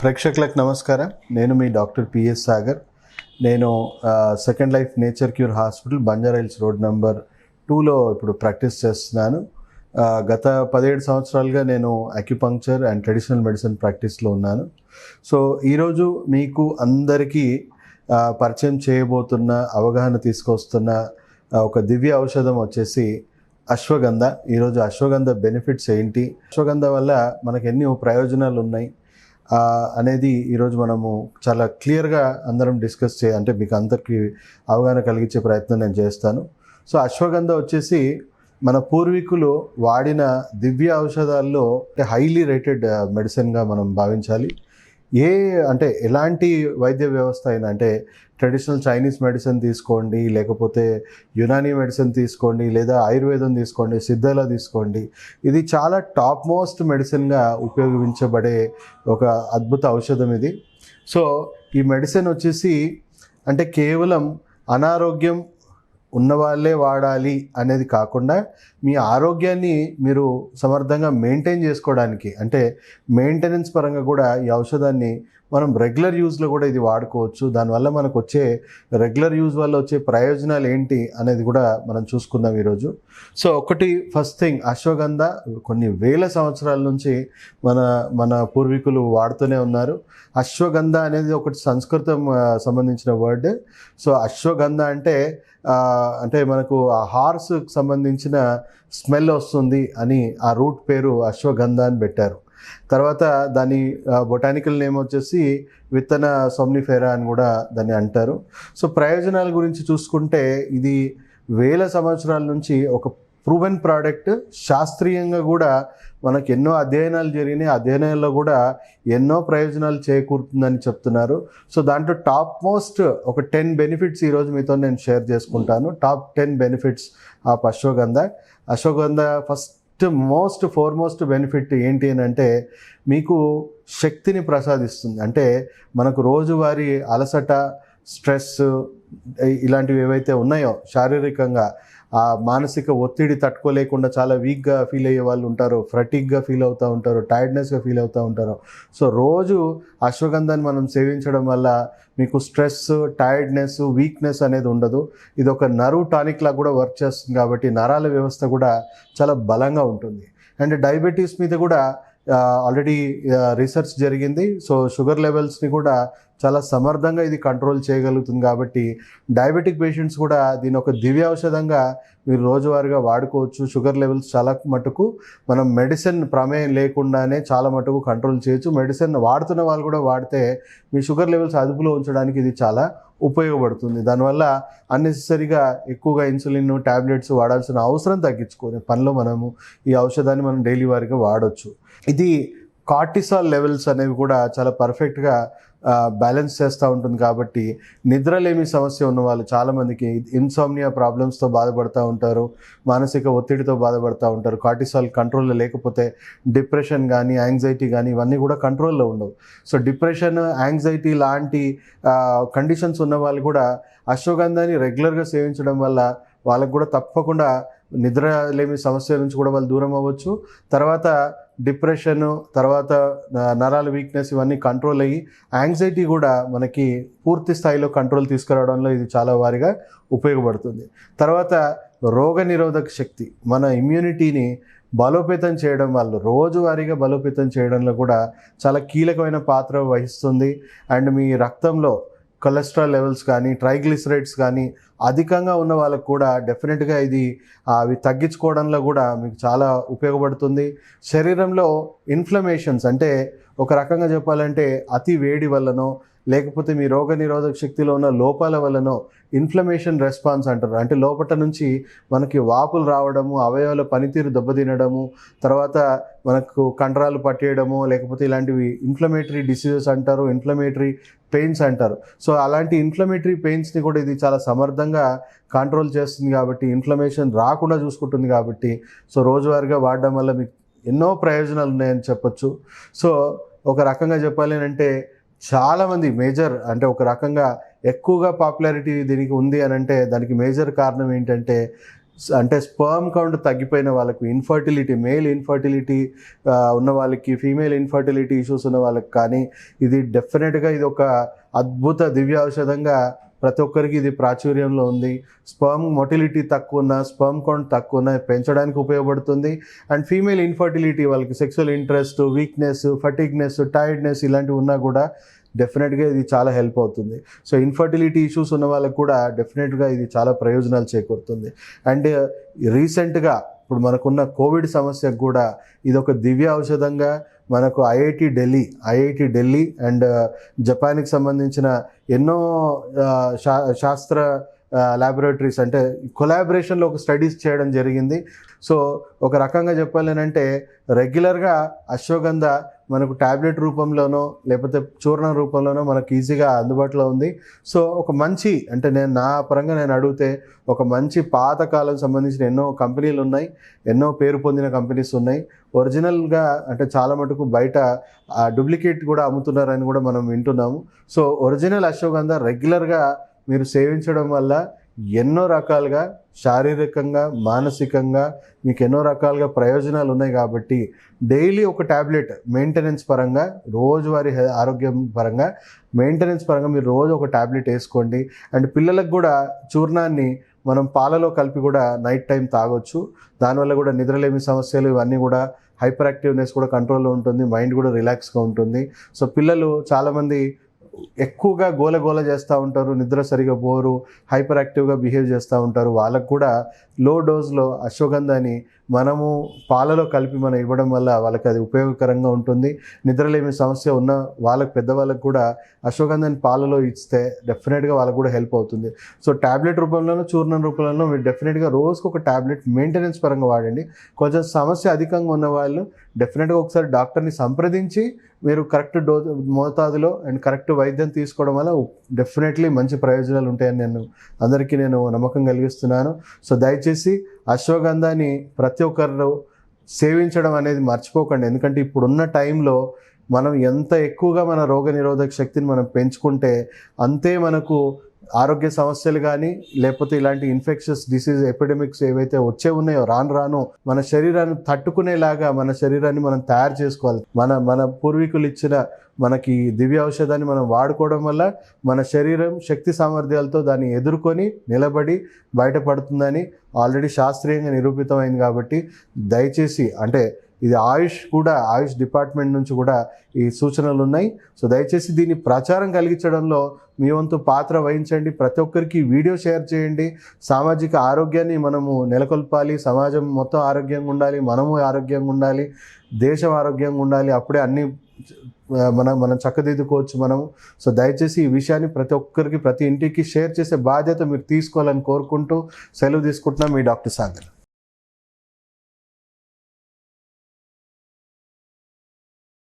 ప్రేక్షకులకు నమస్కారం. నేను మీ డాక్టర్ పిఎస్ సాగర్. నేను second life nature cure hospital Banjara Hills road number 2లో ఇప్పుడు ప్రాక్టీస్ చేస్తున్నాను. గత 17 సంవత్సరాలుగా నేను అక్యుపంక్చర్ అండ్ ట్రెడిషనల్ మెడిసిన్ ప్రాక్టీస్లో ఉన్నాను. సో ఈరోజు మీకు అందరికీ పరిచయం చేయబోతున్న, అవగాహన తీసుకొస్తున్న ఒక దివ్య ఔషధం వచ్చేసి అశ్వగంధ. ఈరోజు అశ్వగంధ బెనిఫిట్స్ ఏంటి, అశ్వగంధ వల్ల మనకు ఎన్ని ప్రయోజనాలు ఉన్నాయి అనేది ఈరోజు మనము చాలా క్లియర్గా అందరం డిస్కస్ అంటే మీకు అందరికీ అవగాహన కలిగించే ప్రయత్నం నేను చేస్తాను. సో అశ్వగంధ వచ్చేసి మన పూర్వీకులు వాడిన దివ్య ఔషధాల్లో హైలీ రేటెడ్ మెడిసిన్గా మనం భావించాలి. ఎలాంటి వైద్య వ్యవస్థ అయినా, అంటే ట్రెడిషనల్ చైనీస్ మెడిసిన్ తీసుకోండి, లేకపోతే యునానీ మెడిసిన్ తీసుకోండి, లేదా ఆయుర్వేదం తీసుకోండి, సిద్ధలా తీసుకోండి, ఇది చాలా టాప్ మోస్ట్ మెడిసిన్గా ఉపయోగించబడే ఒక అద్భుత ఔషధం ఇది. సో ఈ మెడిసిన్ వచ్చేసి కేవలం అనారోగ్యం ఉన్నవాళ్ళే వాడాలి అనేది కాకుండా, మీ ఆరోగ్యాన్ని మీరు సమర్థంగా మెయింటైన్ చేసుకోవడానికి, మెయింటెనెన్స్ పరంగా కూడా ఈ ఔషధాన్ని మనం రెగ్యులర్ యూజ్లో కూడా ఇది వాడుకోవచ్చు. దానివల్ల మనకు వచ్చే రెగ్యులర్ యూజ్ వల్ల వచ్చే ప్రయోజనాలు ఏంటి అనేది కూడా మనం చూసుకుందాం ఈరోజు. సో ఫస్ట్ థింగ్, అశ్వగంధ కొన్ని వేల సంవత్సరాల నుంచి మన పూర్వీకులు వాడుతూనే ఉన్నారు. అశ్వగంధ అనేది ఒకటి సంస్కృతం సంబంధించిన వర్డ్. సో అశ్వగంధ అంటే మనకు ఆ హార్స్కి సంబంధించిన స్మెల్ వస్తుంది అని ఆ రూట్ పేరు అశ్వగంధ అని పెట్టారు. తర్వాత దాని బొటానికల్ నేమ్ వచ్చేసి విత్తన సోమ్నిఫెరా అని కూడా దాన్ని అంటారు. సో ప్రయోజనాల గురించి చూసుకుంటే, ఇది వేల సంవత్సరాల నుంచి ఒక ప్రూవెన్ ప్రోడక్ట్. శాస్త్రీయంగా కూడా మనకు ఎన్నో అధ్యయనాలు జరిగినాయి. అధ్యయనాల్లో కూడా ఎన్నో ప్రయోజనాలు చేకూరుతుందని చెప్తున్నారు. సో దాంట్లో టాప్ మోస్ట్ ఒక 10 బెనిఫిట్స్ ఈరోజు మీతో నేను షేర్ చేసుకుంటాను. Top 10 benefits of ashwagandha. Ashwagandha foremost benefit ఏంటి అని అంటే, మీకు శక్తిని ప్రసాదిస్తుంది. మనకు రోజువారీ అలసట, స్ట్రెస్ ఇలాంటివి ఏవైతే ఉన్నాయో, శారీరకంగా ఆ మానసిక ఒత్తిడి తట్టుకోలేకుండా చాలా వీక్గా ఫీల్ అయ్యే వాళ్ళు ఉంటారు, ఫ్రటిక్గా ఫీల్ అవుతూ ఉంటారు, టైర్డ్నెస్గా ఫీల్ అవుతూ ఉంటారు. సో రోజు అశ్వగంధాన్ని మనం సేవించడం వల్ల మీకు స్ట్రెస్, టైర్డ్నెస్, వీక్నెస్ అనేది ఉండదు. ఇది ఒక నర్వ్ టానిక్ లాగా కూడా వర్క్ చేస్తుంది కాబట్టి నరాల వ్యవస్థ కూడా చాలా బలంగా ఉంటుంది. అండ్ డయాబెటీస్ మీద కూడా ఆల్రెడీ రీసెర్చ్ జరిగింది. సో షుగర్ లెవెల్స్ని కూడా చాలా సమర్థంగా ఇది కంట్రోల్ చేయగలుగుతుంది కాబట్టి డయాబెటిక్ పేషెంట్స్ కూడా దీని ఒక దివ్య ఔషధంగా మీరు రోజువారీగా వాడుకోవచ్చు. షుగర్ లెవెల్స్ చాలా మటుకు మనం మెడిసిన్ ప్రమేయం లేకుండానే చాలా మటుకు కంట్రోల్ చేయొచ్చు. మెడిసిన్ వాడుతున్న వాళ్ళు కూడా వాడితే మీ షుగర్ లెవెల్స్ అదుపులో ఉంచడానికి ఇది చాలా ఉపయోగపడుతుంది. దానివల్ల అన్నెసెసరీగా ఎక్కువగా ఇన్సులిన్, ట్యాబ్లెట్స్ వాడాల్సిన అవసరం తగ్గించుకునే పనిలో మనము ఈ ఔషధాన్ని మనం డైలీ వారీగా వాడవచ్చు. ఇది కార్టిసాల్ లెవెల్స్ అనేవి కూడా చాలా పర్ఫెక్ట్గా బ్యాలెన్స్ చేస్తూ ఉంటుంది కాబట్టి నిద్రలేమి సమస్య ఉన్న వాళ్ళు చాలామందికి ఇన్సామ్నియా ప్రాబ్లమ్స్తో బాధపడుతూ ఉంటారు, మానసిక ఒత్తిడితో బాధపడుతూ ఉంటారు. కార్టిసాల్ కంట్రోల్లో లేకపోతే డిప్రెషన్ కానీ, యాంగ్జైటీ కానీ ఇవన్నీ కూడా కంట్రోల్లో ఉండవు. సో డిప్రెషన్, యాంగ్జైటీ లాంటి కండిషన్స్ ఉన్న వాళ్ళు కూడా అశ్వగంధాన్ని రెగ్యులర్గా సేవించడం వల్ల వాళ్ళకు కూడా తప్పకుండా నిద్రలేమి సమస్య నుంచి కూడా వాళ్ళు దూరం అవ్వచ్చు. తర్వాత డిప్రెషన్, తర్వాత నరాల వీక్నెస్ ఇవన్నీ కంట్రోల్ అయ్యి యాంగ్జైటీ కూడా మనకి పూర్తి స్థాయిలో కంట్రోల్ తీసుకురావడంలో ఇది చాలా వారిగా ఉపయోగపడుతుంది. తర్వాత రోగనిరోధక శక్తి, మన ఇమ్యూనిటీని బలోపేతం చేయడం వల్ల, రోజువారీగా బలోపేతం చేయడంలో కూడా చాలా కీలకమైన పాత్ర వహిస్తుంది. అండ్ మీ రక్తంలో కొలెస్ట్రాల్ లెవెల్స్ కానీ, ట్రైగ్లిసరైడ్స్ కానీ అధికంగా ఉన్న వాళ్ళకు కూడా డెఫినెట్గా ఇది అవి తగ్గించుకోవడంలో కూడా మీకు చాలా ఉపయోగపడుతుంది. శరీరంలో ఇన్ఫ్లమేషన్స్, ఒక రకంగా చెప్పాలంటే అతి వేడి వల్లనో, లేకపోతే మీ రోగనిరోధక శక్తిలో ఉన్న లోపాల వల్లనో ఇన్ఫ్లమేషన్ రెస్పాన్స్ అంటారు. లోపల నుంచి మనకి వాపులు రావడము, అవయవాల పనితీరు దెబ్బతినడము, తర్వాత మనకు కండరాలు పట్టేయడము, లేకపోతే ఇలాంటివి ఇన్ఫ్లమేటరీ డిసీజెస్ అంటారు, ఇన్ఫ్లమేటరీ పెయిన్స్ అంటారు. సో అలాంటి ఇన్ఫ్లమేటరీ పెయిన్స్ని కూడా ఇది చాలా సమర్థంగా కంట్రోల్ చేస్తుంది కాబట్టి, ఇన్ఫ్లమేషన్ రాకుండా చూసుకుంటుంది కాబట్టి, సో రోజువారీగా వాడడం వల్ల మీకు ఎన్నో ప్రయోజనాలు ఉన్నాయని చెప్పొచ్చు. సో ఒక రకంగా చెప్పాలి అంటే చాలామంది ఒక రకంగా ఎక్కువగా పాపులారిటీ దీనికి ఉంది అని దానికి మేజర్ కారణం ఏంటంటే, అంటే స్పర్మ్ కౌంట్ తగ్గిపోయిన వాళ్ళకు, ఇన్ఫర్టిలిటీ, మేల్ ఇన్ఫర్టిలిటీ ఉన్న వాళ్ళకి, ఫీమేల్ ఇన్ఫర్టిలిటీ ఇష్యూస్ ఉన్న వాళ్ళకి కానీ ఇది డెఫినెట్గా ఇది ఒక అద్భుత దివ్య ఔషధంగా ప్రతి ఒక్కరికి ఇది ప్రాచుర్యంలో ఉంది. స్పర్మ్ మొటిలిటీ తక్కువ ఉన్న, స్పర్మ్ కౌంట్ తక్కువ ఉన్న పెంచడానికి ఉపయోగపడుతుంది. అండ్ ఫీమేల్ ఇన్ఫర్టిలిటీ, వాళ్ళకి సెక్సువల్ ఇంట్రెస్ట్, వీక్నెస్, ఫటిగ్నెస్, టైర్డ్నెస్ ఇలాంటివి ఉన్నా కూడా డెఫినెట్గా ఇది చాలా హెల్ప్ అవుతుంది. సో ఇన్ఫర్టిలిటీ ఇష్యూస్ ఉన్న వాళ్ళకు కూడా డెఫినెట్గా ఇది చాలా ప్రయోజనాలు చేకూరుతుంది. అండ్ రీసెంట్గా ఇప్పుడు మనకున్న కోవిడ్ సమస్యకు కూడా ఇది ఒక దివ్య ఔషధంగా మనకు ఐఐటి ఢిల్లీ అండ్ జపాన్కి సంబంధించిన ఎన్నో శాస్త్ర ల్యాబొరేటరీస్ అంటే కొలాబరేషన్లో ఒక స్టడీస్ చేయడం జరిగింది. సో ఒక రకంగా చెప్పాలంటే రెగ్యులర్గా అశ్వగంధ మనకు ట్యాబ్లెట్ రూపంలోనో లేకపోతే చూర్ణం రూపంలోనో మనకు ఈజీగా అందుబాటులో ఉంది. సో ఒక మంచి అంటే నా పరంగా నేను అడిగితే ఒక మంచి పాతకాలం సంబంధించిన ఎన్నో కంపెనీలు ఉన్నాయి, ఎన్నో పేరు పొందిన కంపెనీస్ ఉన్నాయి. ఒరిజినల్గా అంటే చాలా మటుకు బయట డూప్లికేట్ కూడా అమ్ముతున్నారని కూడా మనం వింటున్నాము. సో ఒరిజినల్ అశ్వగంధ రెగ్యులర్గా మీరు సేవించడం వల్ల ఎన్నో రకాలుగా శారీరకంగా, మానసికంగా మీకు ఎన్నో రకాలుగా ప్రయోజనాలు ఉన్నాయి. కాబట్టి డైలీ ఒక ట్యాబ్లెట్ మెయింటెనెన్స్ పరంగా, రోజువారీ ఆరోగ్యం పరంగా మెయింటెనెన్స్ పరంగా మీరు రోజు ఒక ట్యాబ్లెట్ వేసుకోండి. అండ్ పిల్లలకు కూడా చూర్ణాన్ని మనం పాలలో కలిపి కూడా నైట్ టైం తాగొచ్చు. దానివల్ల కూడా నిద్రలేమి సమస్యలు ఇవన్నీ కూడా, హైపర్ యాక్టివ్నెస్ కూడా కంట్రోల్లో ఉంటుంది, మైండ్ కూడా రిలాక్స్గా ఉంటుంది. సో పిల్లలు చాలామంది ఎక్కువగా గోల చేస్తూ ఉంటారు, నిద్ర సరిగా పోరు, హైపర్ యాక్టివ్గా బిహేవ్ చేస్తూ ఉంటారు. వాళ్ళకు కూడా లో డోస్లో అశ్వగంధాన్ని మనము పాలలో కలిపి మనం ఇవ్వడం వల్ల వాళ్ళకి అది ఉపయోగకరంగా ఉంటుంది. నిద్రలేమి సమస్య ఉన్న వాళ్ళకి, పెద్దవాళ్ళకి కూడా అశ్వగంధాన్ని పాలలో ఇస్తే డెఫినెట్గా వాళ్ళకు కూడా హెల్ప్ అవుతుంది. సో ట్యాబ్లెట్ రూపంలోనూ, చూర్ణం రూపంలోనూ మీరు డెఫినెట్గా రోజుకు ఒక ట్యాబ్లెట్ మెయింటెనెన్స్ పరంగా వాడండి. కొంచెం సమస్య అధికంగా ఉన్న వాళ్ళు డెఫినెట్గా ఒకసారి డాక్టర్ని సంప్రదించి మీరు కరెక్ట్ మోతాదులో అండ్ కరెక్ట్ వైద్యం తీసుకోవడం వల్ల డెఫినెట్లీ మంచి ప్రయోజనాలు ఉంటాయని అందరికీ నేను నమ్మకం కలిగిస్తున్నాను. సో దయచేసి అశ్వగంధాన్ని ప్రతి ఒక్కరు సేవించడం అనేది మర్చిపోకండి. ఎందుకంటే ఇప్పుడున్న టైంలో మనం ఎంత ఎక్కువగా మన రోగనిరోధక శక్తిని మనం పెంచుకుంటే అంతే మనకు ఆరోగ్య సమస్యలు కానీ లేకపోతే ఇలాంటి ఇన్ఫెక్షన్స్ డిసీజ్ ఎపిడమిక్స్ ఏవైతే వచ్చే ఉన్నాయో రాను మన శరీరాన్ని తట్టుకునేలాగా మన శరీరాన్ని మనం తయారు చేసుకోవాలి. మన పూర్వీకులు ఇచ్చిన మనకి దివ్య ఔషధాన్ని మనం వాడుకోవడం వల్ల మన శరీరం శక్తి సామర్థ్యాలతో దాన్ని ఎదుర్కొని నిలబడి బయటపడుతుందని ఆల్రెడీ శాస్త్రీయంగా నిరూపితమైంది. కాబట్టి దయచేసి అంటే ఇది ఆయుష్ డిపార్ట్మెంట్ నుంచి కూడా ఈ సూచనలు ఉన్నాయి. సో దయచేసి దీన్ని ప్రచారం కలిగించడంలో మీ వంతు పాత్ర వహించండి. ప్రతి ఒక్కరికి వీడియో షేర్ చేయండి. సామాజిక ఆరోగ్యాన్ని మనము నెలకొల్పాలి. సమాజం మొత్తం ఆరోగ్యంగా ఉండాలి, మనము ఆరోగ్యంగా ఉండాలి, దేశం ఆరోగ్యంగా ఉండాలి. అప్పుడే అన్ని మనం చక్కదిద్దుకోవచ్చు మనము. సో దయచేసి ఈ విషయాన్ని ప్రతి ఒక్కరికి, ప్రతి ఇంటికి షేర్ చేసే బాధ్యత మీరు తీసుకోవాలని కోరుకుంటూ సెలవు తీసుకుంటున్నాం. మీ డాక్టర్ సాగర్.